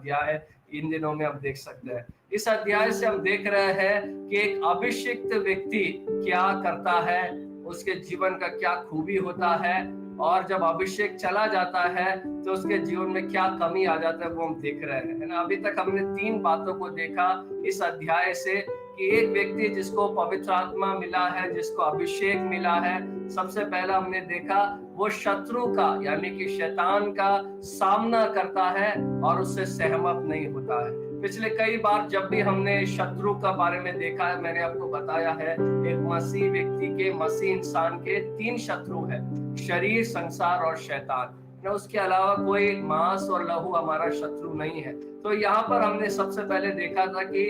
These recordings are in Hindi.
अध्याय इन दिनों में हम देख सकते हैं। इस अध्याय से हम देख रहे हैं कि एक अभिषिक्त व्यक्ति क्या करता है, उसके जीवन का क्या खूबी होता है, और जब अभिषेक चला जाता है तो उसके जीवन में क्या कमी आ जाता है, वो हम देख रहे हैं, है ना। अभी तक हमने 3 बातों को देखा इस अध्याय से कि एक व्यक्ति जिसको पवित्र आत्मा मिला है, जिसको अभिषेक मिला है, सबसे पहला हमने देखा वो शत्रु का यानी कि शैतान का सामना करता है और उससे सहमत नहीं होता है। पिछले कई बार जब भी हमने शत्रु का बारे में देखा है, मैंने आपको बताया है एक मसीह व्यक्ति के, मसीह इंसान के 3 शत्रु है, शरीर, संसार और शैतान। उसके अलावा कोई मांस और लहू हमारा शत्रु नहीं है। तो यहाँ पर हमने सबसे पहले देखा था कि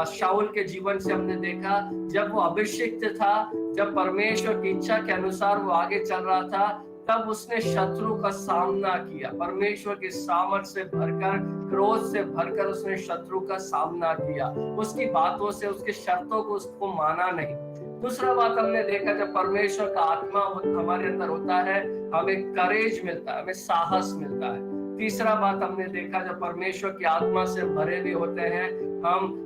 शाऊल के जीवन से हमने देखा जब वो अभिषिक्त था, जब परमेश्वर की इच्छा के अनुसार वो आगे चल रहा था, तब उसने शत्रु का सामना किया। परमेश्वर के सामर्थ से भरकर, क्रोध से भरकर उसने शत्रु का सामना किया। उसकी बातों से, उसके शर्तों को उसको माना नहीं। दूसरा बात हमने देखा, जब परमेश्वर का आत्मा हमारे अंदर होता है, हमें करेज मिलता है, हमें साहस मिलता है। तीसरा बात हमने देखा, जब परमेश्वर की आत्मा से भरे भी होते हैं, हम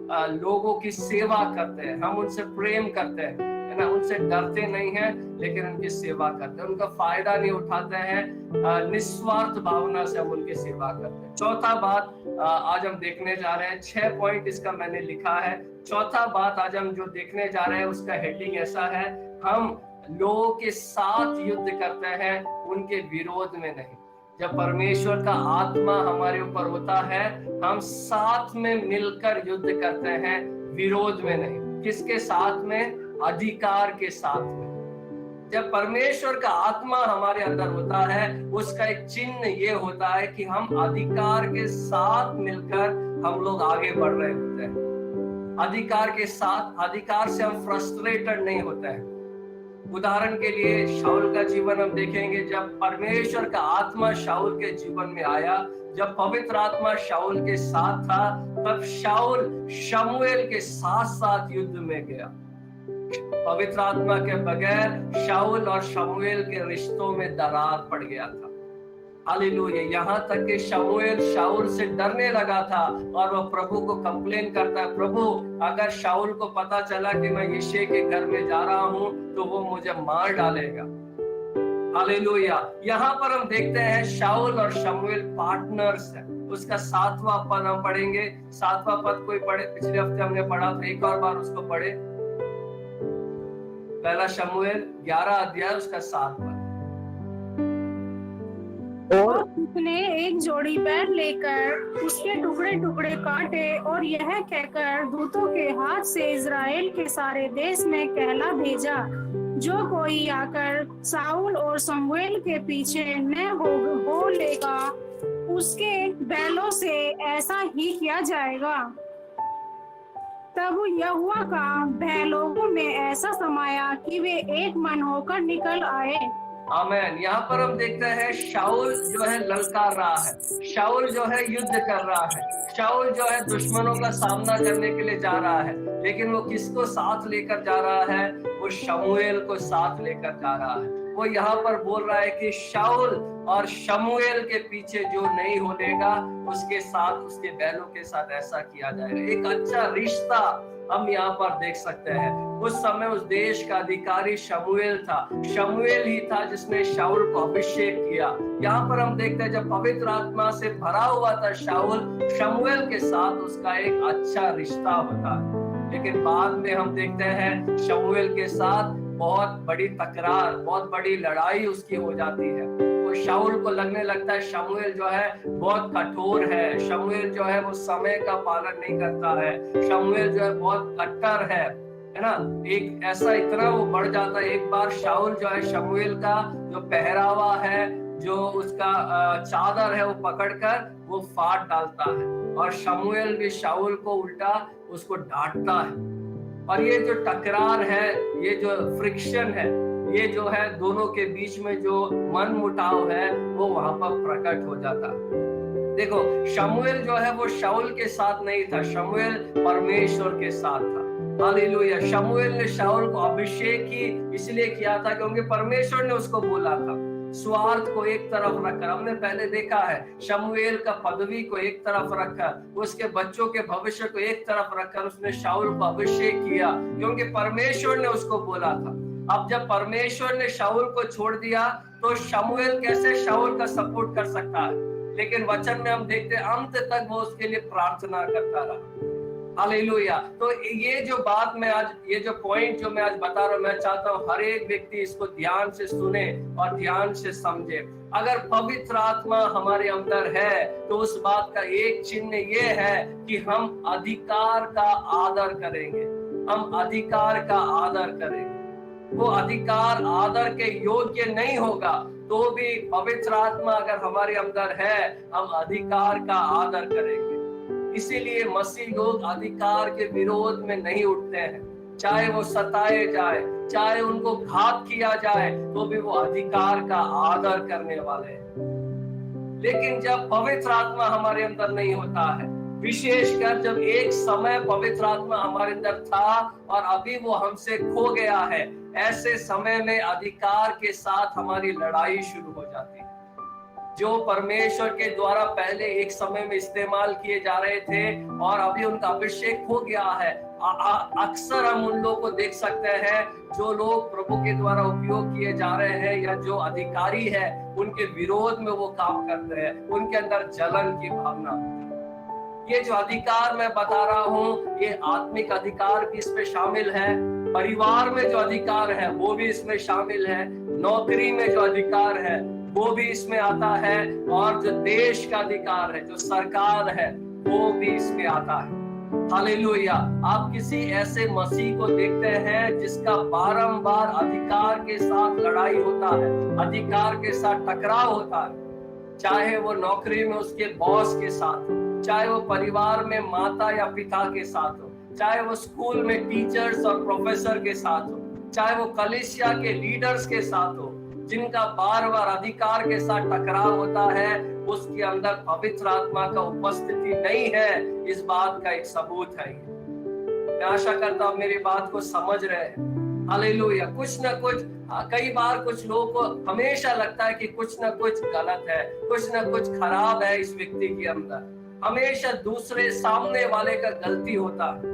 लोगों की सेवा करते हैं, हम उनसे प्रेम करते हैं, है ना, उनसे डरते नहीं हैं लेकिन उनकी सेवा करते हैं, उनका फायदा नहीं उठाते हैं, निस्वार्थ भावना से हम उनकी सेवा करते हैं। चौथा बात आज हम देखने जा रहे हैं, 6 पॉइंट इसका मैंने लिखा है। चौथा बात आज हम जो देखने जा रहे हैं उसका हेडिंग ऐसा है, हम लोगों के साथ युद्ध करते हैं, उनके विरोध में नहीं। जब परमेश्वर का आत्मा हमारे ऊपर होता है, हम साथ में मिलकर युद्ध करते हैं, विरोध में नहीं। किसके साथ में? अधिकार के साथ में। जब परमेश्वर का आत्मा हमारे अंदर होता है, उसका एक चिन्ह ये होता है कि हम अधिकार के साथ मिलकर हम लोग आगे बढ़ रहे होते हैं। अधिकार के साथ, अधिकार से हम फ्रस्ट्रेटेड नहीं होते हैं। उदाहरण के लिए शाऊल का जीवन हम देखेंगे, जब परमेश्वर का आत्मा शाऊल के जीवन में आया, जब पवित्र आत्मा शाऊल के साथ था, तब शाऊल शमूएल के साथ साथ युद्ध में गया। पवित्र आत्मा के बगैर शाऊल और शमूएल के रिश्तों में दरार पड़ गया था। हालेलुया। यहाँ तक कि शमूएल शाऊल से डरने लगा था और वह प्रभु को कंप्लेन करता है, प्रभु अगर शाऊल को पता चला कि मैं यिशै के घर में जा रहा हूँ तो वो मुझे मार डालेगा। हालेलुया। यहाँ पर हम देखते हैं शाऊल और शमूएल पार्टनर्स हैं। उसका 7वां पद हम पढ़ेंगे। 7वां पद कोई पढ़े? पिछले हफ्ते हमने पढ़ा था, एक और बार उसको पढ़े। पहला शमूएल 11 अध्याय उसका 7 पद। और उसने एक जोड़ी बैल लेकर उसके टुकड़े टुकड़े काटे और यह कहकर दूतों के हाथ से इज़राइल के सारे देश में कहला भेजा, जो कोई आकर साउल और शमूएल के पीछे न हो लेगा, उसके बैलों से ऐसा ही किया जाएगा। तब यहोवा का भय लोगों में ऐसा समाया कि वे एक मन होकर निकल आए। आमेन। यहाँ पर हम देखते हैं शाऊल जो है ललकार रहा है, शाऊल जो है युद्ध कर रहा है, शाऊल जो है दुश्मनों का सामना करने के लिए जा रहा है, लेकिन वो किसको साथ लेकर जा रहा है? वो शमूएल को साथ लेकर जा रहा है। वो यहाँ पर बोल रहा है कि शाऊल और शमूएल के पीछे जो नहीं हो लेगा, उसके साथ, उसके बैलों के साथ ऐसा किया जाएगा। एक अच्छा रिश्ता हम यहाँ पर देख सकते हैं। उस समय उस देश का अधिकारी शमूएल था, शमूएल ही था जिसने शाऊल को अभिषेक किया। यहाँ पर हम देखते हैं जब पवित्र आत्मा से भरा हुआ था शाऊल, शमूएल के साथ उसका एक अच्छा रिश्ता होता है। लेकिन बाद में हम देखते हैं शमूएल के साथ बहुत बड़ी तकरार, बहुत बड़ी लड़ाई उसकी हो जाती है। वो शाऊल को लगने लगता है शमूएल जो है बहुत कठोर है, शमूएल जो है वो समय का पालन नहीं करता है, शमूएल जो है बहुत कट्टर है ना। एक ऐसा इतना वो बढ़ जाता है, एक बार शाऊल जो है शमूएल का जो पहरावा है, जो उसका चादर है, वो पकड़कर वो फाड़ डालता है और शमूएल भी शाऊल को उल्टा उसको डांटता है। और ये जो टकरार है, ये जो फ्रिक्शन है, ये जो है दोनों के बीच में जो मन मुटाव है, वो वहां पर प्रकट हो जाता है। देखो शमूएल जो है वो शाऊल के साथ नहीं था, शमूएल परमेश्वर के साथ था। हालेलुया। शमूएल ने शाऊल को अभिषेक ही इसलिए किया था क्योंकि परमेश्वर ने उसको बोला था। स्वार्थ को एक तरफ रखकर, हमने पहले देखा है शमूएल का पदवी को एक तरफ रखकर, उसके बच्चों के भविष्य को एक तरफ रखकर उसने शाऊल को अभिषेक किया, क्योंकि परमेश्वर ने उसको बोला था। अब जब परमेश्वर ने शाऊल को छोड़ दिया तो शमूएल कैसे शाऊल का सपोर्ट कर सकता है? लेकिन वचन में हम देखते हैं अंत तक वो उसके लिए प्रार्थना करता रहा। हालेलुया। तो ये जो बात मैं आज, ये जो पॉइंट जो मैं आज बता रहा हूं, मैं चाहता हूं हर एक व्यक्ति इसको ध्यान से सुने और ध्यान से समझे। अगर पवित्र आत्मा हमारे अंदर है तो उस बात का एक चिन्ह ये है कि हम अधिकार का आदर करेंगे, हम अधिकार का आदर करेंगे। वो अधिकार आदर के योग्य नहीं होगा तो भी पवित्र आत्मा अगर हमारे अंदर है, हम अधिकार का आदर करेंगे। इसीलिए मसीह लोग अधिकार के विरोध में नहीं उठते हैं, चाहे वो सताए जाए, चाहे उनको घात किया जाए, तो भी वो अधिकार का आदर करने वाले हैं। लेकिन जब पवित्र आत्मा हमारे अंदर नहीं होता है, विशेषकर जब एक समय पवित्र आत्मा हमारे अंदर था और अभी वो हमसे खो गया है, ऐसे समय में अधिकार के साथ हमारी लड़ाई शुरू हो जाती है। जो परमेश्वर के द्वारा पहले एक समय में इस्तेमाल किए जा रहे थे और अभी उनका अभिषेक हो गया है। अक्सर हम उन लोगों को देख सकते हैं जो लोग प्रभु के द्वारा उपयोग किए जा रहे हैं या जो अधिकारी है, उनके विरोध में वो काम करते हैं, उनके अंदर जलन की भावना। ये जो अधिकार मैं बता रहा हूँ, ये आत्मिक अधिकार भी इसमें शामिल है, परिवार में जो अधिकार है वो भी इसमें शामिल है, नौकरी में जो अधिकार है वो भी इसमें आता है, और जो देश का अधिकार है, जो सरकार है, वो भी इसमें आता है। हालेलुया। आप किसी ऐसे मसीह को देखते हैं जिसका बारंबार अधिकार के साथ लड़ाई होता है, अधिकार के साथ टकराव होता है, चाहे वो नौकरी में उसके बॉस के साथ हो, चाहे वो परिवार में माता या पिता के साथ हो, चाहे वो स्कूल में टीचर्स और प्रोफेसर के साथ हो, चाहे वो कलीसिया के लीडर्स के साथ हो, जिनका बार बार अधिकार के साथ टकराव होता है, उसके अंदर पवित्र आत्मा का उपस्थिति नहीं है। इस बात का एक सबूत है। मैं आशा करता हूं मेरी बात को समझ रहे हैं। हालेलुया। कुछ ना कुछ, कई बार कुछ लोगों को हमेशा लगता है कि कुछ ना कुछ गलत है, कुछ ना कुछ खराब है इस व्यक्ति के अंदर। हमेशा दूसरे सामने वाले का गलती होता है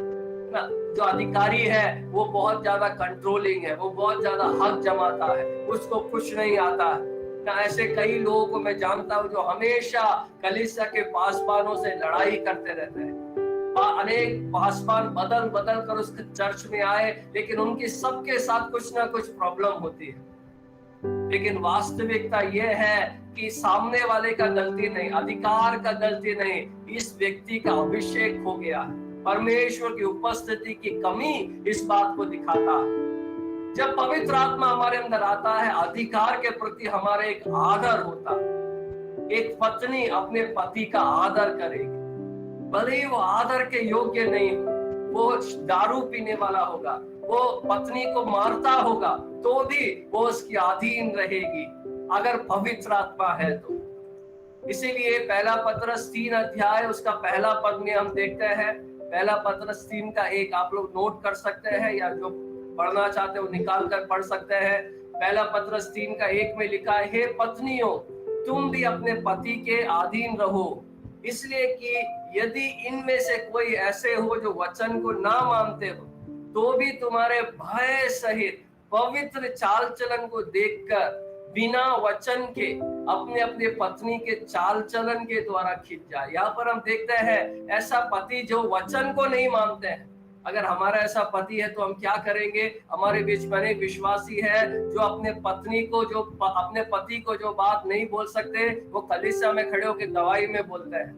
ना। जो अधिकारी है वो बहुत ज्यादा कंट्रोलिंग है, वो बहुत ज्यादा हक जमाता है, उसको कुछ नहीं आता है ना। ऐसे कई लोगों को मैं जानता हूँ जो हमेशा कलीसिया के पासवानों से लड़ाई करते रहते हैं। अनेक पासवान बदल बदल कर उस चर्च में आए, लेकिन उनकी सबके साथ कुछ ना कुछ प्रॉब्लम होती है। लेकिन वास्तविकता यह है कि सामने वाले का गलती नहीं, अधिकार का गलती नहीं, इस व्यक्ति का अभिषेक हो गया है। परमेश्वर की उपस्थिति की कमी इस बात को दिखाता है। जब पवित्र आत्मा हमारे अंदर आता है, अधिकार के प्रति हमारा एक आदर होता है। एक पत्नी अपने पति का आदर करेगी, भले ही वो आदर के योग्य नहीं हो, वो दारू पीने वाला होगा, वो पत्नी को मारता होगा, तो भी वो उसकी अधीन रहेगी अगर पवित्र आत्मा है तो। इसीलिए पहला पतरस 3 अध्याय उसका पहला पद में हम देखते हैं, पहला पतरस 3 का 1 आप लोग नोट कर सकते हैं, या जो पढ़ना चाहते हो निकाल कर पढ़ सकते हैं। पहला पतरस 3 का 1 में लिखा है, हे पत्नियों, तुम भी अपने पति के अधीन रहो, इसलिए कि यदि इनमें से कोई ऐसे हो जो वचन को ना मानते हो, तो भी तुम्हारे भय सहित पवित्र चाल चलन को देखकर बिना वचन के अपने अपने पत्नी के चाल चलन के द्वारा खींच जाए। यहाँ पर हम देखते हैं ऐसा पति जो वचन को नहीं मानते हैं। अगर हमारा ऐसा पति है तो हम क्या करेंगे? हमारे बीच में एक विश्वासी है जो अपने पत्नी को, जो अपने पति को जो बात नहीं बोल सकते, वो कलीसिया में खड़े होकर गवाही में बोलते हैं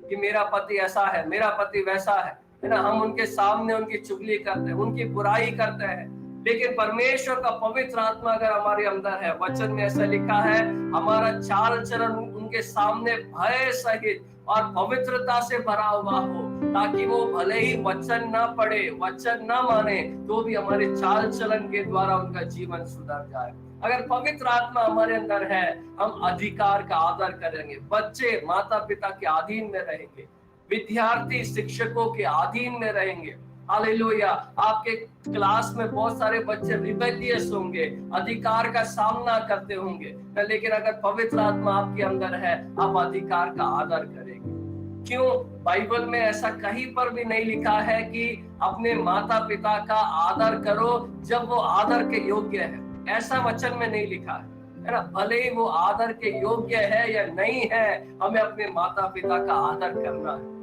कि मेरा पति ऐसा है, मेरा पति वैसा है ना। हम उनके सामने उनकी चुगली करते हैं, उनकी बुराई करते हैं। लेकिन परमेश्वर का पवित्र आत्मा अगर हमारे अंदर है, वचन में ऐसा लिखा है, हमारा चाल चलन उनके सामने भय सहित और पवित्रता से भरा हुआ हो, ताकि वो भले ही वचन ना पढ़े, वचन ना माने, तो भी हमारे चाल चलन के द्वारा उनका जीवन सुधर जाए। अगर पवित्र आत्मा हमारे अंदर है, हम अधिकार का आदर करेंगे, बच्चे माता पिता के अधीन में रहेंगे, विद्यार्थी शिक्षकों के अधीन में रहेंगे, हालेलुया। आपके क्लास में बहुत सारे बच्चे रिबेलियस होंगे, अधिकार का सामना करते होंगे, लेकिन अगर पवित्र आत्मा आपके अंदर है, आप अधिकार का आदर करेंगे। क्यों? बाइबल में ऐसा कहीं पर भी नहीं लिखा है कि अपने माता पिता का आदर करो जब वो आदर के योग्य है। ऐसा वचन में नहीं लिखा है ना। भले ही वो आदर के योग्य है या नहीं है, हमें अपने माता पिता का आदर करना है।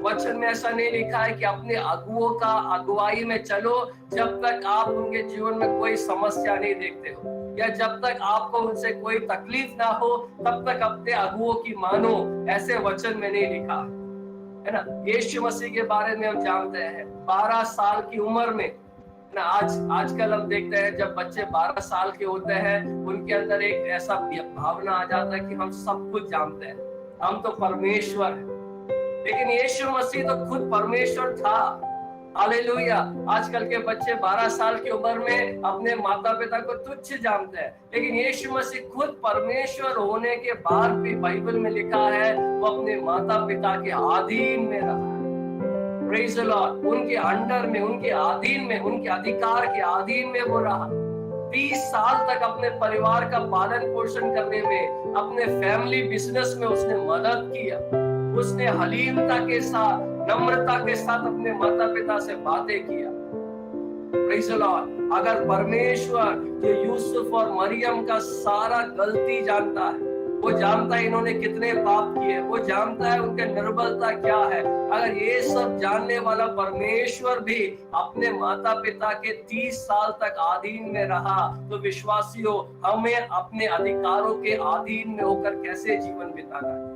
वचन में ऐसा नहीं लिखा है कि अपने अगुओं का अगुवाई में चलो जब तक आप उनके जीवन में कोई समस्या नहीं देखते हो, या जब तक आपको उनसे कोई तकलीफ ना हो तब तक अपने अगुओं की मानो। ऐसे वचन में नहीं लिखा है ना। यीशु मसीह के बारे में हम जानते हैं, 12 साल की उम्र में ना, आजकल हम देखते हैं जब बच्चे 12 साल के होते हैं, उनके अंदर एक ऐसा भावना आ जाता है कि हम सब कुछ जानते हैं, हम तो परमेश्वर हैं। लेकिन यीशु मसीह तो खुद परमेश्वर था। हालेलुया। आजकल के बच्चे 12 साल की उम्र में अपने माता पिता को तुच्छ जानते हैं, लेकिन यीशु मसीह खुद परमेश्वर होने के बाद भी बाइबल में लिखा है वो अपने माता पिता के अधीन में रहा। Praise the Lord. उनके अंडर में, उनके अधीन में, उनके अधिकार के अधीन में वो रहा। 30 साल तक अपने परिवार का पालन पोषण करने में, अपने फैमिली बिजनेस में उसने मदद किया। उसने हलीमता के साथ, नम्रता के साथ अपने माता पिता से बातें किया। Praise the Lord. अगर परमेश्वर जो यूसुफ और मरियम का सारा गलती जानता है, वो जानता है इन्होंने कितने पाप किए, वो जानता है उनके निर्बलता क्या है, अगर ये सब जानने वाला परमेश्वर भी अपने माता पिता के 30 साल तक अधीन में रहा, तो विश्वासियों, हमें अपने अधिकारों के अधीन में होकर कैसे जीवन बिताना है।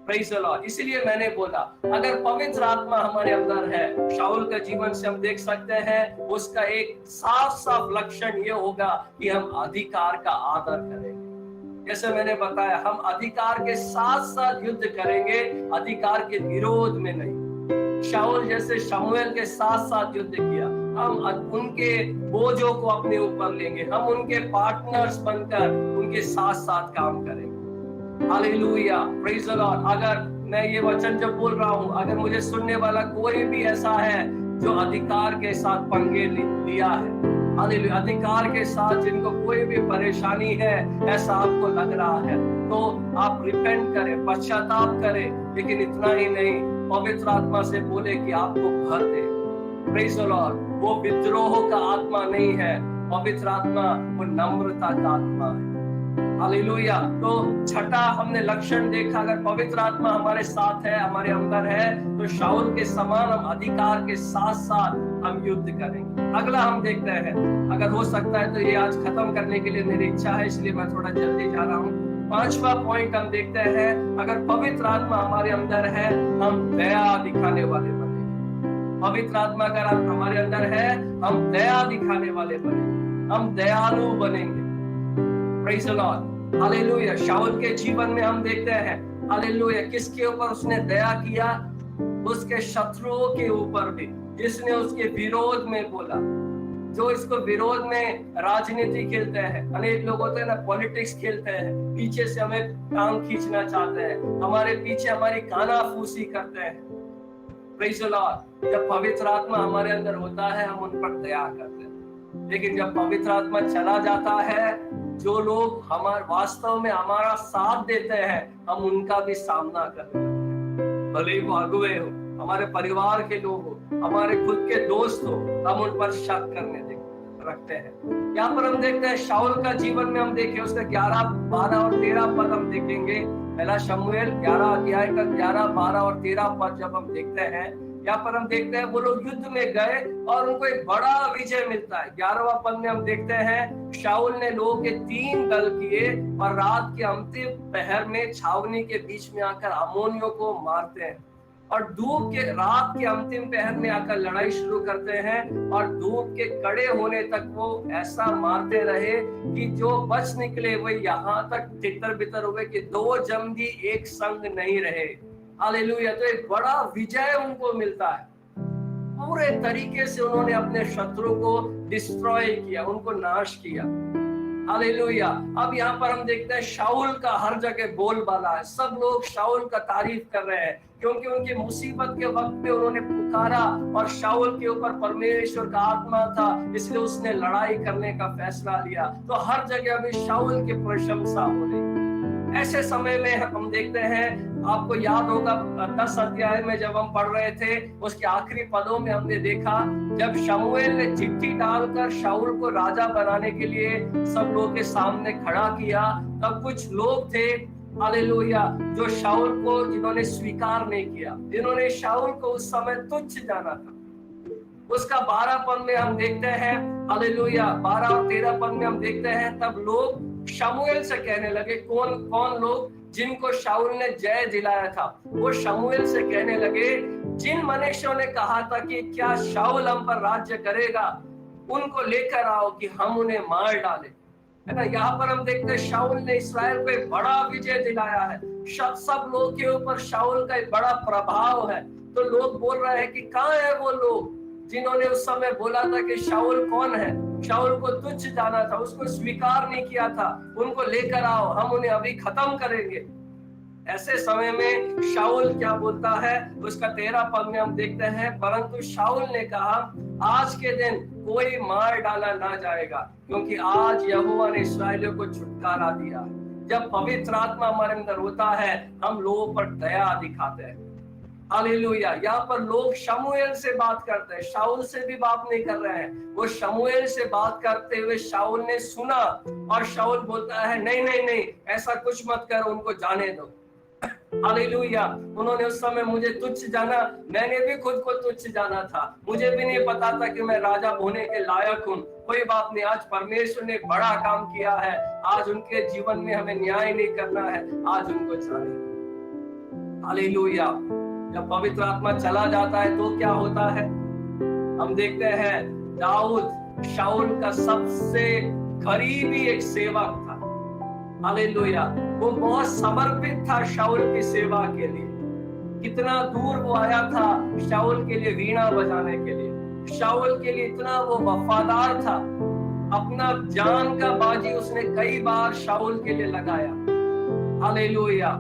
Praise the Lord. इसलिए मैंने बोला, अगर पवित्र आत्मा हमारे अंदर है, शाऊल का जीवन से हम देख सकते हैं, उसका एक साफ साफ लक्षण ये होगा कि हम अधिकार का आदर करेंगे। जैसे मैंने बताया, हम अधिकार के साथ साथ युद्ध करेंगे, अधिकार के विरोध में नहीं। शाऊल जैसे शमूएल के साथ साथ युद्ध किया, हम उनके बोझों को अपने ऊपर लेंगे, हम उनके पार्टनर्स बनकर उनके साथ साथ काम करेंगे। हालेलुया। Praise the Lord. अगर मैं ये वचन जब बोल रहा हूँ, अगर मुझे सुनने वाला कोई भी ऐसा है जो अधिकार के साथ पंगे लिया है, हालेलुया, अधिकार के साथ जिनको कोई भी परेशानी है, ऐसा आपको लग रहा है, तो आप रिपेंट करें, पश्चाताप करें। लेकिन इतना ही नहीं, पवित्र आत्मा से बोले कि आपको भर दे। Praise the Lord. वो विद्रोह का आत्मा नहीं है, पवित्र आत्मा वो नम्रता का आत्मा है। हालेलुया। तो छठा हमने लक्षण देखा, अगर पवित्र आत्मा हमारे साथ है, हमारे अंदर है, तो शाऊल के समान हम अधिकार के साथ साथ हम युद्ध करेंगे। अगला हम देखते हैं, अगर हो सकता है तो ये आज खत्म करने के लिए मेरी इच्छा है, इसलिए मैं थोड़ा जल्दी जा रहा हूँ। 5वां पॉइंट हम देखते हैं, अगर पवित्र आत्मा हमारे अंदर है, हम दया दिखाने वाले बनेंगे। पवित्र आत्मा अगर हमारे अंदर है, हम दया दिखाने वाले बनेंगे, हम दयालु बनेंगे। Praise the Lord. हालेलुया। शाऊल के जीवन में हम देखते हैं, हालेलुया, किसके ऊपर उसने दया किया? उसके शत्रुओं के ऊपर भी, जिसने उसके विरोध में बोला, जो इसको विरोध में राजनीति खेलते हैं। अनेक लोग होते हैं ना, पॉलिटिक्स खेलते हैं, पीछे से हमें टांग खींचना चाहते हैं, हमारे पीछे हमारी कानाफूसी करते हैं। Praise the Lord. जब पवित्र आत्मा हमारे अंदर होता है, हम उन पर दया करते हैं। लेकिन जब पवित्र आत्मा चला जाता है, जो लोग हमारे वास्तव में हमारा साथ देते हैं, हम उनका भी सामना करते हैं। भले ही वो अगुवे हो, हमारे परिवार के लोग हो, हमारे खुद के दोस्त हो, हम उन पर शक करने रखते हैं। यहाँ पर हम देखते हैं शाऊल का जीवन में, हम देखें उसका 11, 12 और 13 पद हम देखेंगे। पहला शमूएल 11 अध्याय का 11, 12 और 13 पद जब हम देखते हैं, यहाँ पर हम देखते हैं वो लोग युद्ध में गए और उनको एक बड़ा विजय मिलता है। 11वां पद में हम देखते हैं, शाऊल ने लोगों के 3 दल किए और रात के अंतिम पहर में छावनी के बीच में आकर अम्मोनियों को मारते हैं, और रात के अंतिम पहर में आकर लड़ाई शुरू करते हैं, और धूप के कड़े होने तक वो ऐसा मारते रहे कि जो बच निकले वो यहाँ तक तितर बितर हुए कि 2 जंगी एक संग नहीं रहे। हालेलुया। तो एक बड़ा विजय उनको मिलता है। पूरे तरीके से उन्होंने अपने शत्रु को डिस्ट्रॉय किया, उनको नाश किया। हालेलुया। अब यहाँ पर हम देखते हैं शाऊल का हर जगह बोलबाला है, सब लोग शाऊल का तारीफ कर रहे हैं क्योंकि उनकी मुसीबत के वक्त में उन्होंने पुकारा और शाऊल के ऊपर परमेश्वर का आत्मा था, इसलिए उसने लड़ाई करने का फैसला लिया। तो हर जगह अभी शाऊल की प्रशंसा हो रही। ऐसे समय में हम देखते हैं, आपको याद होगा 10 अध्याय में जब हम पढ़ रहे थे, उसके आखिरी पदों में हमने देखा जब शमूएल ने चिट्ठी डालकर शाऊल को राजा बनाने के लिए सब लोगों के सामने खड़ा किया, तब कुछ लोग थे हालेलुया जो शाऊल को जिन्होंने स्वीकार नहीं किया, जिन्होंने शाऊल को उस समय तुच्छ जाना था। उसका 12 पद में हम देखते हैं हालेलुया, 12 और 13 पद में हम देखते हैं तब लोग शमूएल से कहने लगे, कौन कौन लोग जिनको शाऊल ने जय दिलाया था, वो शमूएल से कहने लगे, जिन मनुष्यों ने कहा था कि क्या शाऊल हम पर राज्य करेगा, उनको लेकर आओ कि हम उन्हें मार डालें। है ना, यहाँ पर हम देखते हैं शाऊल ने इस्राएल को एक बड़ा विजय दिलाया है, सब लोग के ऊपर शाऊल का एक बड़ा प्रभाव है। तो लोग बोल रहे हैं कि कहाँ है वो लोग जिन्होंने उस समय बोला था कि शाऊल कौन है, शाऊल को तुच्छ जाना था, उसको स्वीकार नहीं किया था, उनको लेकर आओ, हम उन्हें अभी खत्म करेंगे। ऐसे समय में शाऊल क्या बोलता है, उसका 13 पद में हम देखते हैं, परंतु शाऊल ने कहा, आज के दिन कोई मार डाला ना जाएगा, क्योंकि आज यहोवा ने इस्राएलियों को छुटकारा दिया। जब पवित्र आत्मा हमारे अंदर होता है, हम लोगों पर दया दिखाते हैं। हालेलुया। यहाँ पर लोग शमूएल से बात करते हैं, शाऊल से भी बात नहीं कर रहे हैं, वो शमूएल से बात करते हुए शाऊल ने सुना और शाऊल बोलता है, नहीं नहीं नहीं, ऐसा कुछ मत करो, उनको जाने दो। हालेलुया। उन्होंने उस समय मुझे तुच्छ जाना, मैंने भी खुद को तुच्छ जाना था, मुझे भी नहीं पता था कि मैं राजा होने के लायक हूँ। कोई बात नहीं, आज परमेश्वर ने बड़ा काम किया है, आज उनके जीवन में हमें न्याय नहीं करना है, आज उनको जाने। हालेलुया। जब पवित्र आत्मा चला जाता है तो क्या होता है, हम देखते हैं दाऊद शाऊल का सबसे करीबी एक सेवक था। हालेलुया। वो बहुत समर्पित था शाऊल की सेवा के लिए। कितना दूर वो आया था शाऊल के लिए वीणा बजाने के लिए, शाऊल के लिए इतना वो वफादार था, अपना जान का बाजी उसने कई बार शाऊल के लिए लगाया। हालेलुया।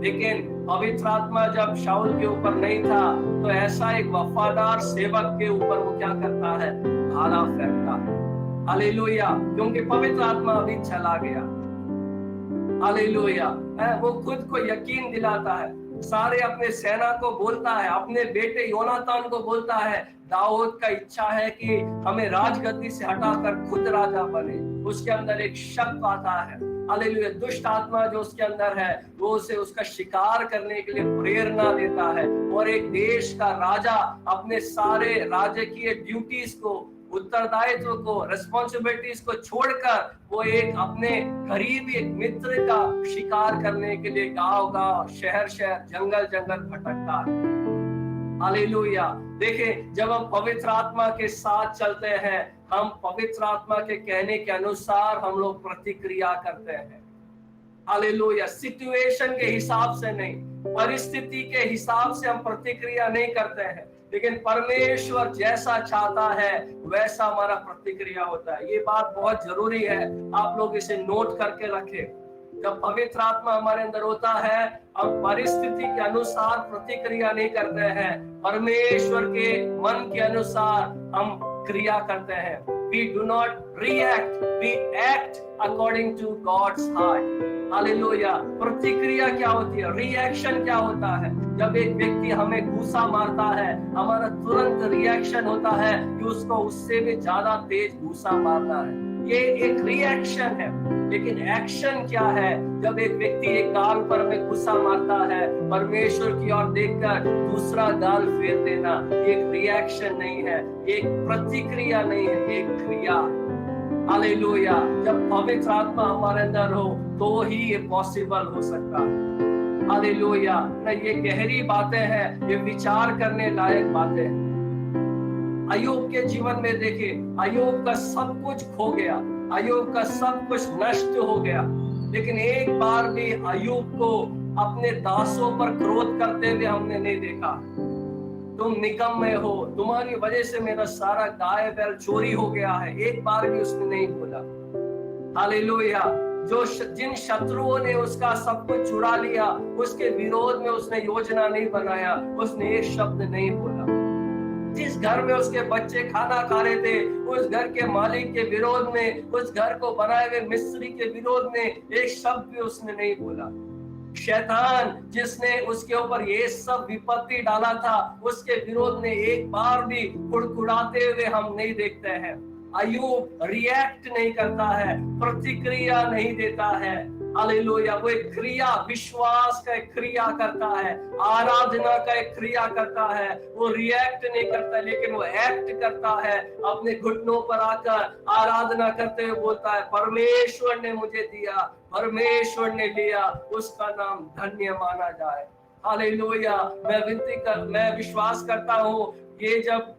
लेकिन पवित्र आत्मा जब शाऊल के ऊपर नहीं था, तो ऐसा एक वफादार सेवक के ऊपर वो क्या करता है, भाला फेंकता है। हालेलुया। क्योंकि पवित्र आत्मा अभी चला गया। हालेलुया। वो खुद को यकीन दिलाता है, सारे अपने सेना को बोलता है, अपने बेटे योनातान को बोलता है, दाऊद का इच्छा है कि हमें राजगद्दी से हटाकर खुद राजा बने। उसके अंदर एक शक आता है। हालेलुया। दुष्ट आत्मा जो उसके अंदर है, वो उसे उसका शिकार करने के लिए प्रेरणा देता है, और एक देश का राजा अपने सारे राजकीय ड्यूटीज को, उत्तरदायित्व को, रिस्पॉन्सिबिलिटीज को छोड़कर वो एक अपने करीबी एक मित्र का शिकार करने के लिए गांव गांव, शहर शहर, जंगल जंगल भटकता है। हालेलुया। देखें, जब हम पवित्र आत्मा के साथ चलते हैं, हम पवित्र आत्मा के कहने के अनुसार हम लोग प्रतिक्रिया करते हैं। हालेलुया। सिचुएशन के हिसाब से नहीं, परिस्थिति के हिसाब से हम प्रतिक्रिया नहीं करते हैं, लेकिन परमेश्वर जैसा चाहता है वैसा हमारा प्रतिक्रिया होता है। ये बात बहुत जरूरी है, आप लोग इसे नोट करके रखें। जब पवित्र आत्मा हमारे अंदर होता है, हम परिस्थिति के अनुसार प्रतिक्रिया नहीं करते हैं, परमेश्वर के मन के अनुसार हम क्रिया करते हैं। We do not react, we act according to God's heart. Hallelujah. प्रतिक्रिया क्या होती है, रिएक्शन क्या होता है। जब एक व्यक्ति हमें गुस्सा मारता है, हमारा तुरंत रिएक्शन होता है कि उसको उससे भी ज्यादा तेज गुस्सा मारना है, ये एक रिएक्शन है। लेकिन एक्शन क्या है, जब एक व्यक्ति एक गाल पर हमें गुस्सा मारता है, परमेश्वर की ओर देखकर दूसरा गाल फेर देना, एक रिएक्शन नहीं है, एक प्रतिक्रिया नहीं है, एक क्रिया। हालेलुया। जब पवित्र आत्मा हमारे अंदर हो तो ही ये पॉसिबल हो सकता है। हालेलुया। ना ये गहरी बातें हैं, ये विचार करने लायक बातें हैं। अय्यूब के जीवन में देखिए, अय्यूब का सब कुछ खो गया, अय्यूब का सब कुछ नष्ट हो गया, लेकिन एक बार भी अय्यूब को अपने दासों पर क्रोध करते हुए हमने नहीं देखा। तुम निकम्मे हो, तुम्हारी वजह से मेरा सारा गाय बैल चोरी हो गया है, एक बार भी उसने नहीं बोला। हालेलुया। जिन शत्रुओं ने उसका सब कुछ चुरा लिया, उसके विरोध में उसने योजना नहीं बनाया, उसने एक शब्द नहीं बोला। जिस घर में उसके बच्चे खाना खा रहे थे, उस घर के मालिक के विरोध में, उस घर को बनाए हुए मिस्त्री के विरोध में एक शब्द भी उसने नहीं बोला। शैतान जिसने उसके ऊपर ये सब विपत्ति डाला था, उसके विरोध में एक बार भी कुड़कुड़ाते हुए हम नहीं देखते हैं। अय्यूब रिएक्ट नहीं करता है, प्रतिक्रिया नहीं देता है। हालेलुया। वो एक क्रिया, विश्वास का एक क्रिया करता है, आराधना का एक क्रिया करता है। वो रिएक्ट नहीं करता, लेकिन वो एक्ट करता है। अपने घुटनों पर आकर आराधना करते हुए बोलता है, परमेश्वर ने मुझे दिया, परमेश्वर ने लिया, उसका नाम धन्य माना जाए। हालेलुया। मैं विश्वास करता हूँ ये जब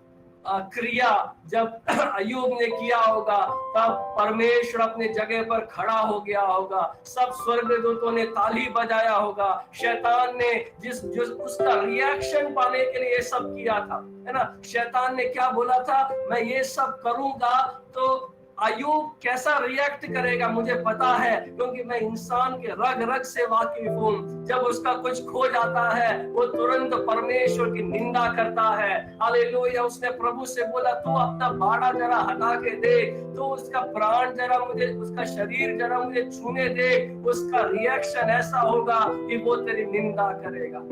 क्रिया जब अय्यूब ने किया होगा, तब परमेश्वर अपने जगह पर खड़ा हो गया होगा, सब स्वर्गदूतों ने ताली बजाया होगा। शैतान ने जिस उसका रिएक्शन पाने के लिए सब किया था, है ना। शैतान ने क्या बोला था, मैं ये सब करूंगा तो अय्यूब कैसा रिएक्ट करेगा मुझे पता है, क्योंकि मैं इंसान के रग रग से वाकिफ हूँ। जब उसका कुछ खो जाता है, वो तुरंत परमेश्वर की निंदा करता है। हालेलुया। उसने प्रभु से बोला, तू अपना बाड़ा जरा हटा के दे, तो उसका प्राण जरा मुझे, उसका शरीर जरा मुझे छूने दे। उसका रिएक्शन ऐसा होगा कि वो तेरी निंदा करेगा।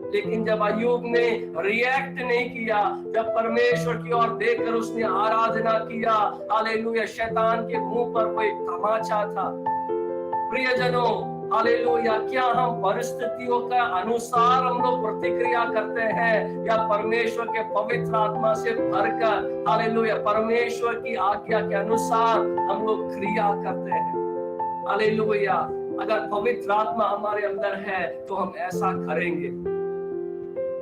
लेकिन जब अय्यूब ने रिएक्ट नहीं किया, जब परमेश्वर की ओर देखकर उसने आराधना किया, हालेलुया, शैतान के मुंह पर वो एक तमाचा था। प्रियजनों, हालेलुया, क्या हम परिस्थितियों का अनुसार हम लोग प्रतिक्रिया करते हैं, या परमेश्वर के पवित्र आत्मा से भरकर, हालेलुया, परमेश्वर की आज्ञा के अनुसार हम लोग क्रिया करते हैं। हालेलुया। अगर पवित्र आत्मा हमारे अंदर है तो हम ऐसा करेंगे।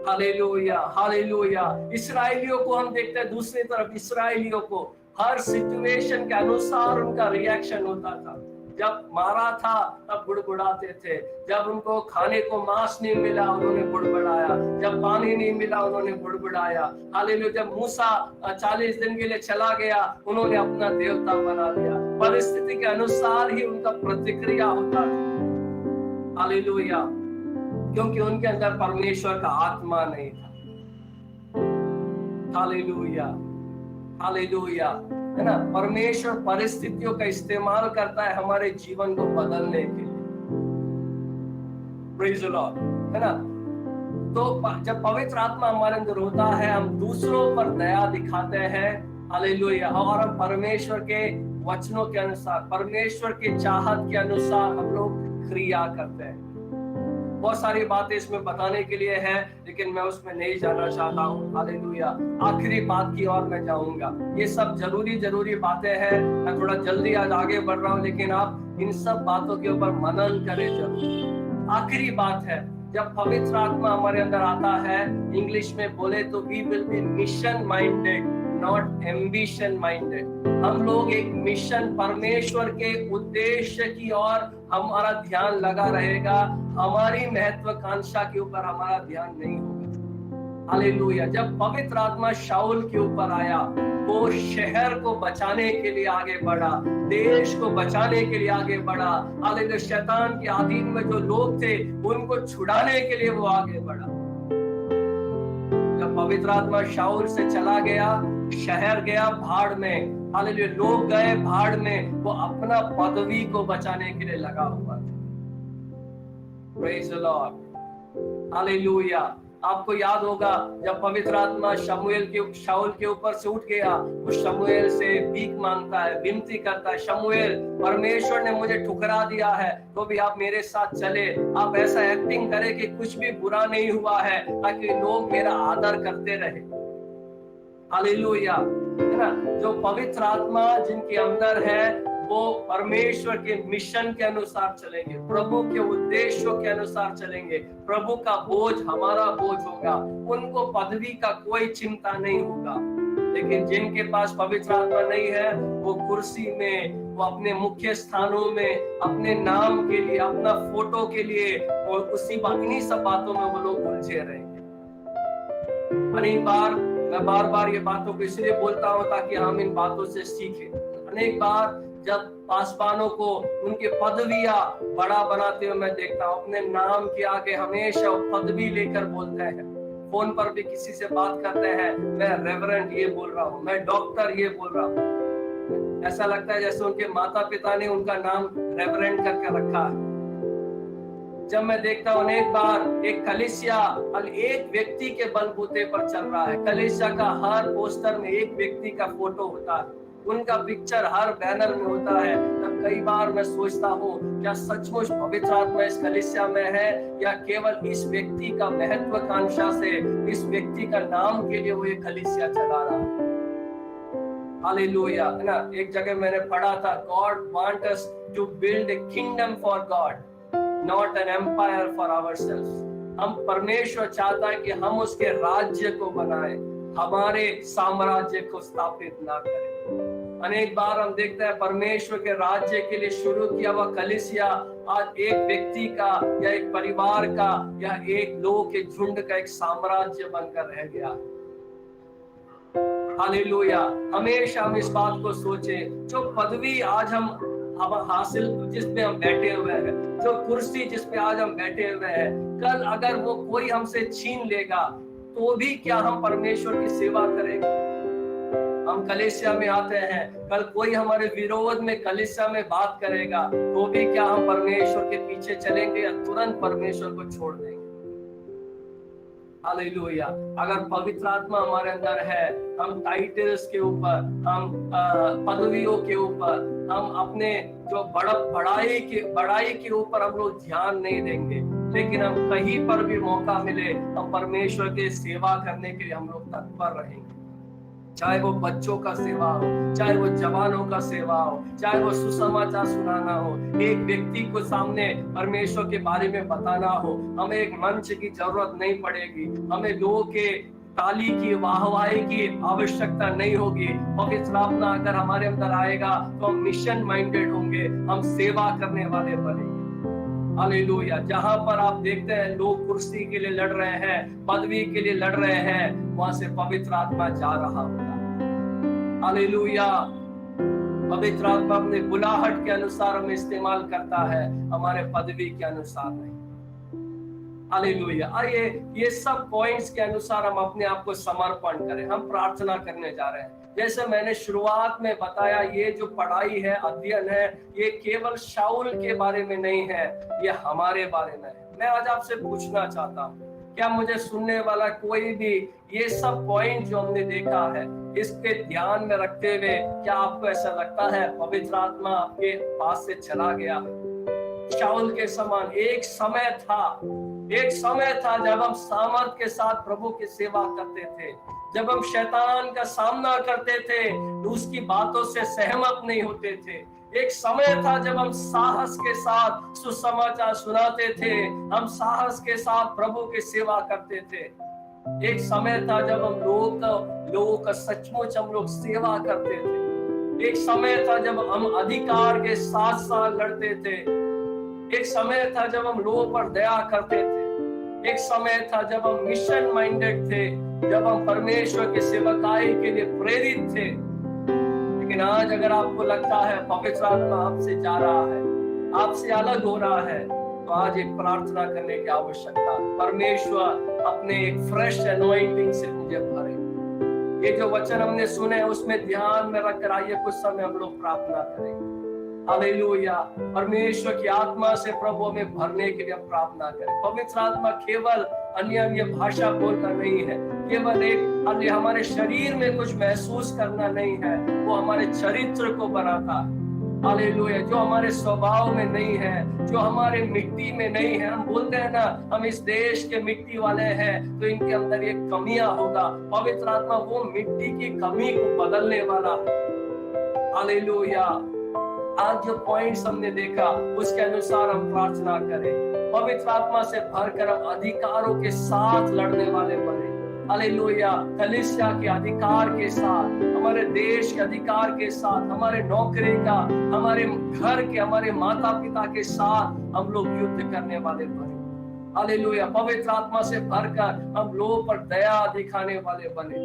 Hallelujah, hallelujah. इस्राएलियों को हम देखते हैं, दूसरी तरफ इस्राएलियों को हर सिचुएशन के अनुसार उनका रिएक्शन होता था। जब मारा था तब बुड़बुड़ाते थे, जब उनको खाने को मांस नहीं मिला उन्होंने बुड़बुड़ाया, जब पानी नहीं मिला उन्होंने बुड़बुड़ाया। हालेलुया। जब मूसा 40 दिन के लिए चला गया, उन्होंने अपना देवता बना दिया। परिस्थिति के अनुसार ही उनका प्रतिक्रिया होता था। हालेलुया। क्योंकि उनके अंदर परमेश्वर का आत्मा नहीं था। हालेलुया, हालेलुया, है ना। परमेश्वर परिस्थितियों का इस्तेमाल करता है हमारे जीवन को बदलने के लिए। प्रेज़ द लॉर्ड, है ना। तो जब पवित्र आत्मा हमारे अंदर होता है, हम दूसरों पर दया दिखाते हैं। हालेलुया। और हम परमेश्वर के वचनों के अनुसार, परमेश्वर के चाहत के अनुसार हम लोग क्रिया करते हैं। बहुत सारी बातें इसमें बताने के लिए है, लेकिन मैं उसमें नहीं जाना चाहता हूँ। हालेलुया। आखिरी बात की ओर मैं जाऊंगा। ये सब जरूरी बातें हैं। मैं थोड़ा जल्दी आज आगे बढ़ रहा हूँ, लेकिन आप इन सब बातों के ऊपर मनन करें जरूर। आखिरी बात है, जब पवित्र आत्मा हमारे अंदर आता है, इंग्लिश में बोले तो we will be mission minded, not ambition minded. हम लोग एक मिशन, परमेश्वर के उद्देश्य की ओर हमारा ध्यान लगा रहेगा। हमारी महत्वाकांक्षा के ऊपर हमारा ध्यान नहीं होगा। हालेलुया। जब पवित्र आत्मा शाऊल के ऊपर आया, वो शहर को बचाने के लिए आगे बढ़ा, देश को बचाने के लिए आगे बढ़ा। हालेलुया। शैतान के अधीन में जो लोग थे उनको छुड़ाने के लिए वो आगे बढ़ा। जब पवित्र आत्मा शाऊल से चला गया, शहर गया भाड़ में, हालेलुया, लोग गए भाड़ में, वो अपना पदवी को बचाने के लिए लगा हुआ था। Praise the Lord, hallelujah. आपको याद होगा जब पवित्र आत्मा शाऊल के ऊपर से उठ गया, वो शमूएल से भीख मांगता है, विनती करता है, शमूएल, परमेश्वर ने मुझे ठुकरा दिया है, तो भी आप मेरे साथ चले, आप ऐसा एक्टिंग करें कि कुछ भी बुरा नहीं हुआ है, ताकि लोग मेरा आदर करते रहे। हालेलुया, है ना। जो पवित्र आत्मा जिनके अंदर है, वो परमेश्वर के मिशन के अनुसार चलेंगे, प्रभु के उद्देश्यों के अनुसार चलेंगे। प्रभु का बोझ हमारा बोझ होगा, उनको पदवी का कोई चिंता नहीं होगा। लेकिन जिनके पास पवित्र आत्मा नहीं है, वो कुर्सी में, वो अपने मुख्य स्थानों में, अपने नाम के लिए, अपना फोटो के लिए, और इन्हीं सब बातों में वो लोग उलझे रहेंगे। अनेक बार मैं बार बार ये बातों को इसलिए बोलता हूँ ताकि हम इन बातों से सीखें। अनेक बार जब पासवानों को उनके पदवियां बड़ा बनाते हुए मैं देखता हूँ, अपने नाम के आगे हमेशा पदवी लेकर बोलते हैं। फोन पर भी किसी से बात करते हैं, मैं रेवरेंड ये बोल रहा हूँ, मैं डॉक्टर ये बोल रहा हूँ। ऐसा लगता है जैसे उनके माता पिता ने उनका नाम रेवरेंड करके रखा है। जब मैं देखता हूँ अनेक बार एक कलीसिया एक व्यक्ति के बलबूते पर चल रहा है, कलीसिया का हर पोस्टर में एक व्यक्ति का फोटो होता है, उनका पिक्चर हर बैनर में होता है, तब कई बार मैं सोचता हूँ क्या सचमुच पवित्र आत्मा इस कलीसिया में है या केवल इस व्यक्ति का महत्वाकांक्षा से इस व्यक्ति का नाम के लिए वो ये कलीसिया चला रहा है। हालेलुया, है ना। एक जगह मैंने पढ़ा था, God want us to build a kingdom for God, not an empire for ourselves. हम परमेश्वर चाहता है कि हम उसके राज्य को बनाएं, हमारे साम्राज्य को स्थापित ना करें। अनेक बार हम देखते हैं परमेश्वर के राज्य के लिए शुरू किया हुआ कलीसिया आज एक व्यक्ति का या एक परिवार का या एक लोग के झुंड का एक साम्राज्य बनकर रह गया। हालेलुया, हमेशा हम इस बात को सोचें, जो पदवी आज हम हासिल जिसपे हम बैठे हुए हैं, जो कुर्सी जिसपे आज हम बैठे हुए हैं, कल अगर वो कोई हमसे छीन लेगा तो भी क्या हम परमेश्वर की सेवा करेंगे? हम कलीसिया में आते हैं, कल कोई हमारे विरोध में कलीसिया में बात करेगा तो भी क्या हम परमेश्वर के पीछे चलेंगे या तुरंत परमेश्वर को छोड़ देंगे? हालेलुया, अगर पवित्र आत्मा हमारे अंदर है, हम टाइटल्स के ऊपर, हम पदवियों के ऊपर, हम अपने जो बड़ाई के ऊपर हम लोग ध्यान नहीं देंगे, लेकिन हम कहीं पर भी मौका मिले हम परमेश्वर की सेवा करने के लिए हम लोग तत्पर रहेंगे। चाहे वो बच्चों का सेवा हो, चाहे वो जवानों का सेवा हो, चाहे वो सुसमाचार सुनाना हो, एक व्यक्ति को सामने परमेश्वर के बारे में बताना हो, हमें एक मंच की जरूरत नहीं पड़ेगी, हमें लोगों के ताली की वाहवाही की आवश्यकता नहीं होगी। पवित्र आत्मा अगर हमारे अंदर आएगा तो हम मिशन माइंडेड होंगे, हम सेवा करने वाले बनेंगे। हालेलुया, जहां पर आप देखते हैं लोग कुर्सी के लिए लड़ रहे हैं, पदवी के लिए लड़ रहे हैं, वहां से पवित्र आत्मा जा रहा होगा। हालेलुया, पवित्र आत्मा अपने बुलाहट के अनुसार हमें इस्तेमाल करता है, हमारे पदवी के अनुसार नहीं। हालेलुया, आइए ये सब पॉइंट्स के अनुसार हम अपने आप को समर्पण करें। हम प्रार्थना करने जा रहे हैं। जैसे मैंने शुरुआत में बताया, ये जो पढ़ाई है, अध्ययन है, ये केवल शाऊल के बारे में नहीं है, ये हमारे बारे में है। मैं आज आपसे पूछना चाहता हूँ, क्या मुझे सुनने वाला कोई भी ये सब पॉइंट जो हमने देखा है इसके ध्यान में रखते हुए क्या आपको ऐसा लगता है पवित्र आत्मा आपके पास से चला गया? शाऊल के समान एक समय था जब हम सामर्थ के साथ प्रभु की सेवा करते थे, जब हम शैतान का सामना करते थे, उसकी बातों से सहमत नहीं होते थे। एक समय था जब हम साहस के साथ सुसमाचार सुनाते थे, हम साहस के साथ प्रभु की सेवा करते थे। एक समय था जब हम लोगों का सचमुच हम लोग सेवा करते थे। एक समय था जब हम अधिकार के साथ साथ लड़ते थे। एक समय था जब हम लोगों पर दया करते थे। एक समय था जब हम मिशन माइंडेड थे, जब हम परमेश्वर की सेवकाई के लिए प्रेरित थे। लेकिन आज अगर आपको लगता है पवित्र आत्मा आपसे जा रहा है, आपसे अलग हो रहा है, तो आज एक प्रार्थना करने की आवश्यकता है। परमेश्वर अपने एक फ्रेश एनॉइंटिंग से मुझे भरे। ये जो वचन हमने सुने उसमें ध्यान में रखकर आइए कुछ समय हम लोग प्रार्थना करेंगे। हालेलुया, परमेश्वर की आत्मा से प्रभु में भरने के लिए हम प्रार्थना करें। पवित्र आत्मा केवल अन्य भाषा बोलना नहीं है, केवल एक हमारे शरीर में कुछ महसूस करना नहीं है, वो हमारे चरित्र को बनाता है। हालेलुया, जो हमारे स्वभाव में नहीं है, जो हमारे मिट्टी में नहीं है। हम बोलते हैं ना, हम इस देश के मिट्टी वाले हैं तो इनके अंदर ये कमियां होगा। पवित्र आत्मा वो मिट्टी की कमी को बदलने वाला है। हालेलुया, आज जो पॉइंट्स हमने देखा उसके अनुसार हम प्रार्थना करें। पवित्र आत्मा से भरकर हम अधिकारों के साथ लड़ने वाले बने। हालेलुया, कलीसिया के अधिकार के साथ, हमारे देश के अधिकार के साथ, हमारे नौकरी का, हमारे घर के, हमारे माता पिता के साथ हम लोग युद्ध करने वाले बने। हालेलुया, पवित्र आत्मा से भरकर हम लोगों पर दया दिखाने वाले बने।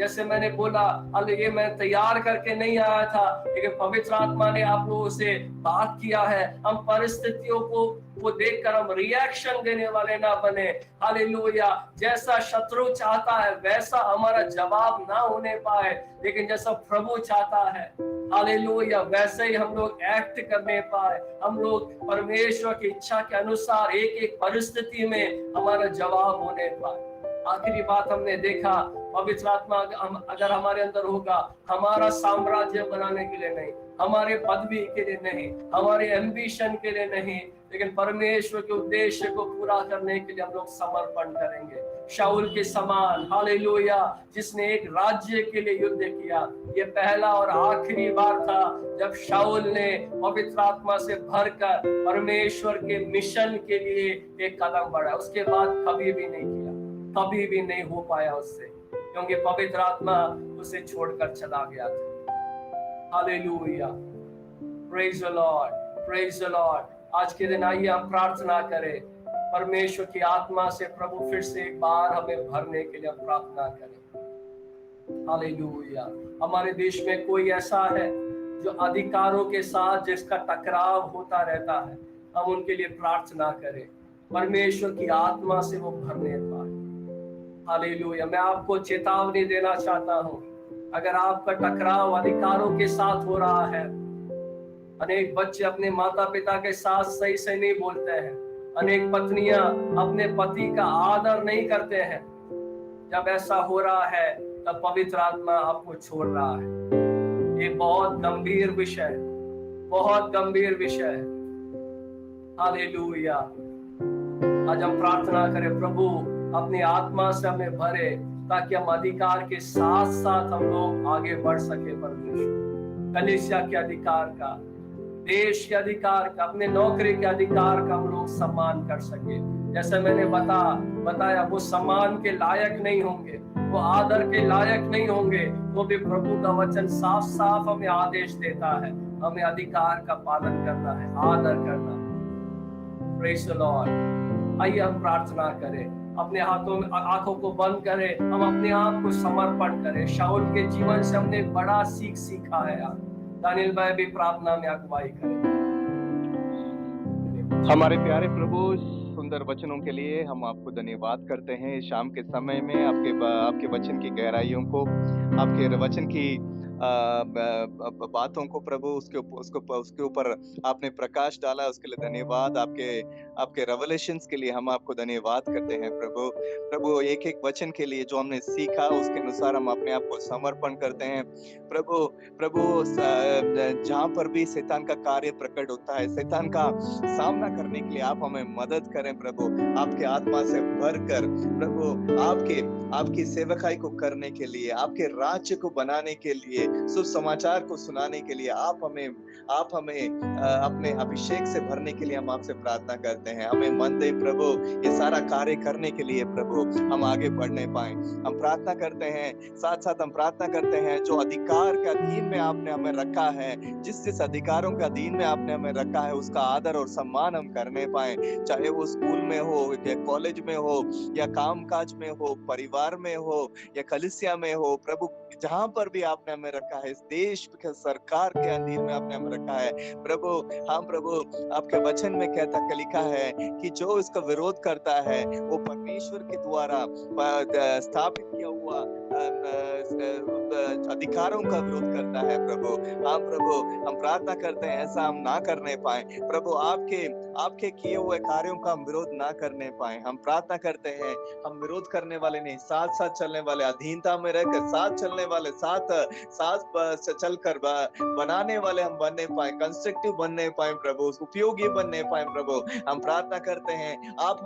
जैसे मैंने बोला, अरे ये मैं तैयार करके नहीं आया था, लेकिन पवित्र आत्मा ने आप लोगों से बात किया है। हम परिस्थितियों को देखकर हम रिएक्शन देने वाले ना बने। हालेलुया। जैसा शत्रु चाहता है वैसा हमारा जवाब ना होने पाए, लेकिन जैसा प्रभु चाहता है, हालेलुया, वैसे ही हम लोग एक्ट करने पाए। हम लोग परमेश्वर की इच्छा के अनुसार एक एक परिस्थिति में हमारा जवाब होने पाए। आखिरी बात हमने देखा, पवित्र आत्मा अगर हमारे अंदर होगा, हमारा साम्राज्य बनाने के लिए नहीं, हमारे पदवी के लिए नहीं, हमारे एम्बिशन के लिए नहीं, लेकिन परमेश्वर के उद्देश्य को पूरा करने के लिए हम लोग समर्पण करेंगे। शाऊल के समान, हालेलुया, जिसने एक राज्य के लिए युद्ध किया। ये पहला और आखिरी बार था जब शाऊल ने पवित्र आत्मा से भरकर परमेश्वर के मिशन के लिए एक कदम बढ़ा। उसके बाद कभी भी नहीं किया, कभी भी नहीं हो पाया उससे, क्योंकि पवित्र आत्मा उसे छोड़कर चला गया था। Hallelujah, praise the Lord, praise the Lord. आज के दिन आइए हम प्रार्थना करें, परमेश्वर की आत्मा से प्रभु फिर से एक बार हमें भरने के लिए हम प्रार्थना करें। हालेलुया। हमारे देश में कोई ऐसा है जो अधिकारों के साथ जिसका टकराव होता रहता है, हम उनके लिए प्रार्थना करें, परमेश्वर की आत्मा से वो भरने पाए। हालेलुया। मैं आपको चेतावनी देना चाहता हूँ, अगर आपका टकराव अधिकारों के साथ हो रहा है, अनेक बच्चे अपने माता पिता के साथ सही से नहीं बोलते हैं, अनेक पत्नियां अपने पति का आदर नहीं करते हैं, जब ऐसा हो रहा है तब पवित्र आत्मा आपको छोड़ रहा है। ये बहुत गंभीर विषय है, बहुत गंभीर विषय है। हालेलुया। आज हम प्रार्थना करें, प्रभु अपनी आत्मा से हमें भरे, ताकि हम अधिकार के साथ साथ हम लोग आगे बढ़ सके। परमेश्वर कलीसिया के अधिकार का, देश के अधिकार का, अपने नौकरी के अधिकार का हम लोग सम्मान कर सके। जैसे मैंने बताया, वो सम्मान के लायक नहीं होंगे, वो आदर के लायक नहीं होंगे, तो भी प्रभु का वचन साफ साफ हमें आदेश देता है, हमें अधिकार का पालन करना है, आदर करना है। Praise the Lord. आइए हम प्रार्थना करें, अपने हाथों में आंखों को बंद करें, हम अपने आप को समर्पण करें। शाऊल के जीवन से हमने बड़ा सीखा है यार। दानियल भाई भी प्रार्थना में अगुवाई करें। हमारे प्यारे प्रभु, सुंदर वचनों के लिए हम आपको धन्यवाद करते हैं। शाम के समय में आपके वचन की गहराइयों को, आपके वचन की बातों को प्रभु उसके ऊपर आपने प्रकाश डाला, उसके लिए धन्यवाद। आपके रेवलेशंस के लिए हम आपको धन्यवाद करते हैं प्रभु। एक एक वचन के लिए जो हमने सीखा उसके अनुसार हम अपने आप को समर्पण करते हैं प्रभु। जहाँ पर भी शैतान का कार्य प्रकट होता है, शैतान का सामना करने के लिए आप हमें मदद करें प्रभु, आपके आत्मा से भरकर प्रभु, आपकी सेवकाई को करने के लिए, आपके राज्य को बनाने के लिए, सुसमाचार को सुनाने के लिए आप हमें अपने अभिषेक से भरने के लिए हम आपसे प्रार्थना करते हैं। हमें मन दे प्रभु, ये सारा कार्य करने के लिए प्रभु हम आगे बढ़ने पाए। हम प्रार्थना करते हैं, साथ साथ हम प्रार्थना करते हैं जो अधिकार के अधीन में आपने हमें रखा है, जिस अधिकारों के अधीन में आपने हमें रखा है, उसका आदर और सम्मान हम करने पाए, चाहे वो स्कूल में हो या कॉलेज में हो या काम काज में हो, परिवार में हो या कलीसिया में हो प्रभु, जहां पर भी आपने हमें रखा है, इस देश के सरकार के अधीन में आपने हमें रखा है प्रभु। हाँ प्रभु, आपके वचन में लिखा है कि जो इसका विरोध करता है वो परमेश्वर के द्वारा स्थापित किया हुआ अधिकारों का विरोध करता है प्रभु। हाँ प्रभु, हम प्रार्थना करते हैं ऐसा हम ना करने पाए प्रभु, आपके किए हुए कार्यों का हम विरोध ना करने पाए। हम प्रार्थना करते हैं हम विरोध करने वाले नहीं, साथ साथ चलने वाले, अधीनता में रहकर साथ चलने वाले, साथ चलकर बनाने वाले हम बनने पाए, कंस्ट्रक्टिव बनने पाए प्रभु, उपयोगी बनने पाए प्रभु। हम प्रार्थना करते हैं आप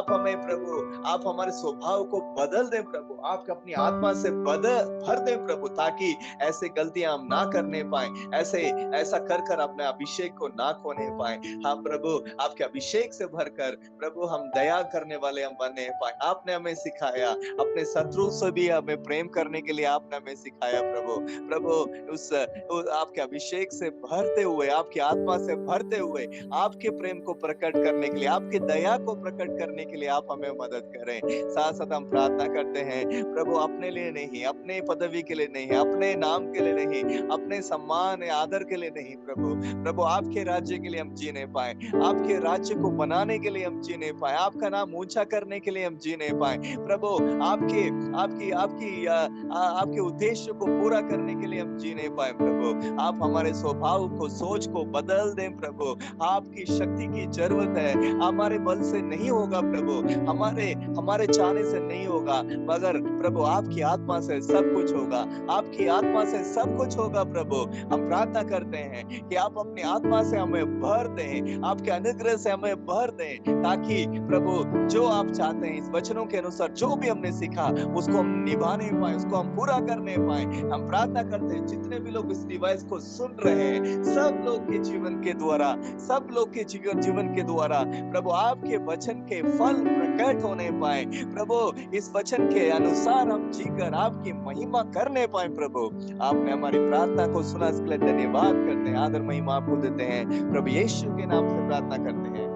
हमें प्रभु, आप हमारे स्वभाव को बदल दें प्रभु, आप अपनी आत्मा से भर दें प्रभु, ताकि ऐसे गलतियां हम ना करने पाए, ऐसा कर अपने अभिषेक को ना खोने पाए। हाँ प्रभु, आपके अभिषेक से भरकर प्रभु हम दया करने वाले हम बनने पाए। आपने हमें सिखाया, अपने शत्रु से भी हमें प्रेम करने के लिए आपने हमें सिखाया प्रभु। उस आपके अभिषेक से भरते हुए, आपकी आत्मा से भरते हुए आपके प्रेम को प्रकट करने के लिए, आपके दया को प्रकट करने के लिए आप हमें मदद करें। साथ साथ हम प्रार्थना करते हैं प्रभु, अपने लिए नहीं, अपने पदवी के लिए नहीं, अपने नाम के लिए नहीं, अपने सम्मान आदर के लिए नहीं प्रभु। प्रभु आपके राज्य के लिए हम जी नहीं पाए, आपके राज्य को बनाने के लिए हम जी नहीं पाए, आपका नाम ऊंचा करने के लिए हम जी नहीं पाए प्रभु। आपके आपकी आपकी आपके उद्देश्य को पूरा करने के लिए हम जी नहीं पाए प्रभु। आप हमारे स्वभाव को, सोच को बदल दें प्रभु। आपकी शक्ति की जरूरत है, हमारे बल से नहीं होगा प्रभु, हमारे चाहने से नहीं होगा, मगर प्रभु आपकी आत्मा से सब कुछ होगा, आपकी आत्मा से सब कुछ होगा प्रभु। हम प्रार्थना करते हैं कि आप अपनी आत्मा से हमें भर दें, आपके अनुग्रह से हमें भर दें, ताकि प्रभु जो आप चाहते हैं इस वचनों के अनुसार जो भी हमने सीखा उसको हम निभाने पाए, उसको हम पूरा करने पाए। हम प्रार्थना करते हैं जितने भी लोग इस डिवाइस को सुन रहे हैं, सब लोग के जीवन के द्वारा, सब लोग के जीवन के द्वारा प्रभु आपके वचन के फल प्रकट होने पाए प्रभु। इस वचन के अनुसार हम जीकर आपकी महिमा करने पाए प्रभु। आपने हमारी प्रार्थना को सुना, इसके लिए धन्यवाद करते हैं, आदर महिमा आपको देते हैं प्रभु। यीशु के नाम से प्रार्थना करते हैं,